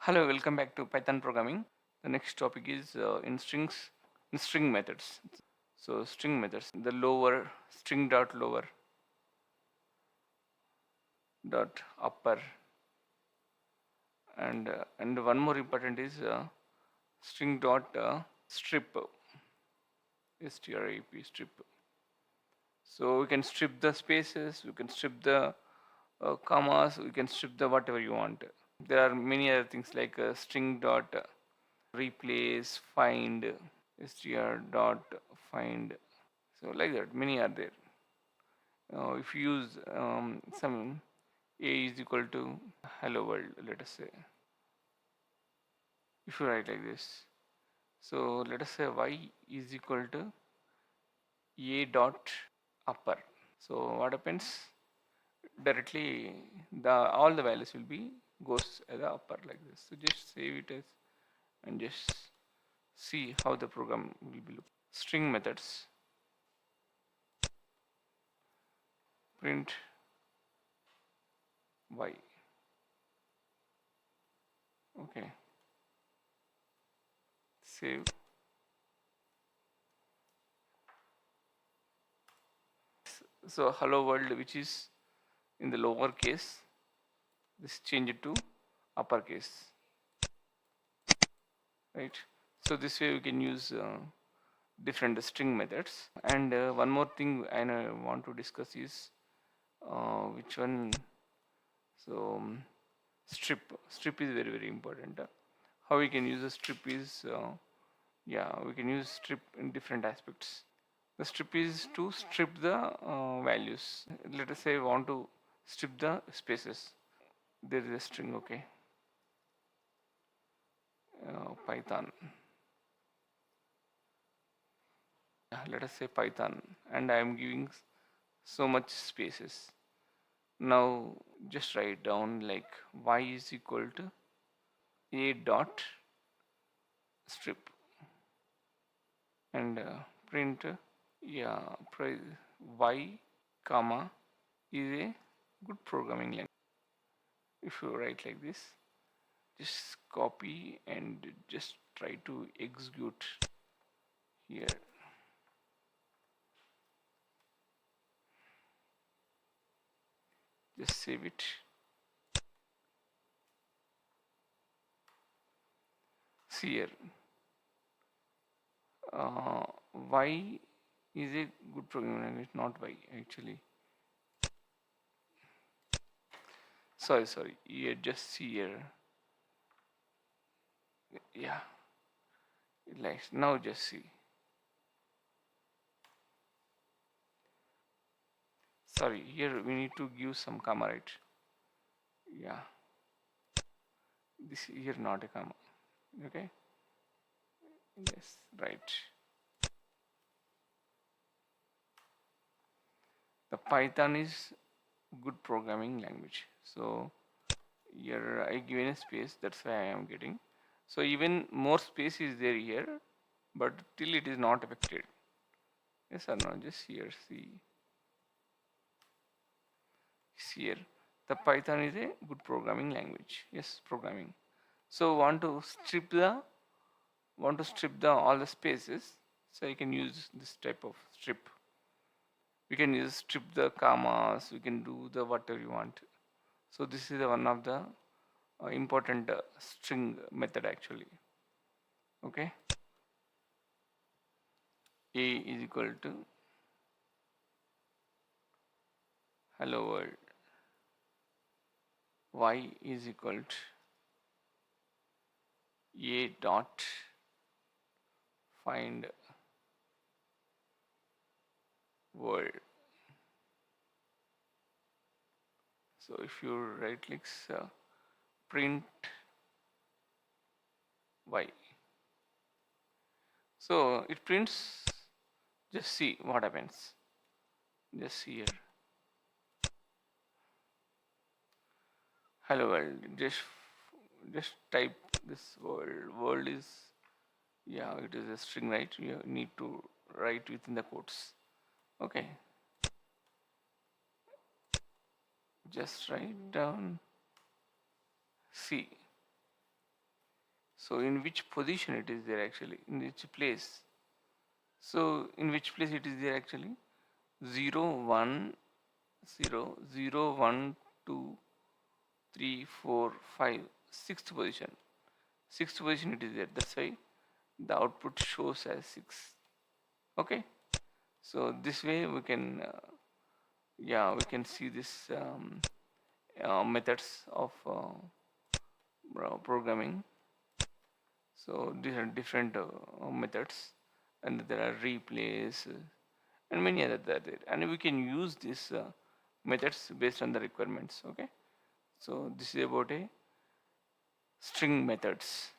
Hello, welcome back to Python programming. The next topic is in string methods. So string methods, the lower string dot lower dot upper, and one more important is string dot strip, strip strip. So we can strip the spaces, we can strip the commas, we can strip the whatever you want. There are many other things like string dot replace, find, str dot find. So like that, many are there. If you use some a is equal to hello world, let us say. If you write like this, so let us say y is equal to a dot upper. So what happens? Directly, the all the values will be goes as the upper like this. So just save it as and just see how the program will be look. String methods, print y. Okay, save. So hello world, which is in the lower case, this change it to uppercase, right? So this way we can use different string methods. And one more thing want to discuss is which one. So strip is very very important. How we can use a strip is yeah, we can use strip in different aspects. The strip is to strip the values. Let us say we want to strip the spaces. There is a string, okay. Python, let us say Python, and I am giving so much spaces. Now just write down like y is equal to a dot strip and print yeah y comma is a good programming language. If you write like this, just copy and just try to execute here. Just save it. See here, uh, y is a good programming language, not y actually. Sorry, here just see here. Yeah, like now just see. Sorry, here we need to give some comma, right? Yeah, this here not a comma. Okay, yes, right. The Python is good programming language. So here I given a space, that's why I am getting. So even more space is there here, but till it is not affected. Yes or no? Just here, see here. The Python is a good programming language. Yes, programming. So want to strip the all the spaces. So you can use this type of strip. We can use strip the commas. We can do the whatever you want. So this is the one of the important string method actually. Okay, a is equal to hello world, y is equal to a dot find world. So if you right clicks print y, so it prints. Just see what happens. Just see here, hello world. Just type this world. World is, yeah, it is a string, right? You need to write within the quotes. Okay, just write down C. So in which position it is there actually, in which place. So in which place it is there actually, 0 1 0 0 1 2 3 4 5, sixth position. Sixth position it is there, that's why the output shows as 6. Okay, so this way we can yeah, we can see this methods of programming. So these are different methods, and there are replays and many other that it. And we can use these methods based on the requirements. Okay, so this is about a string methods.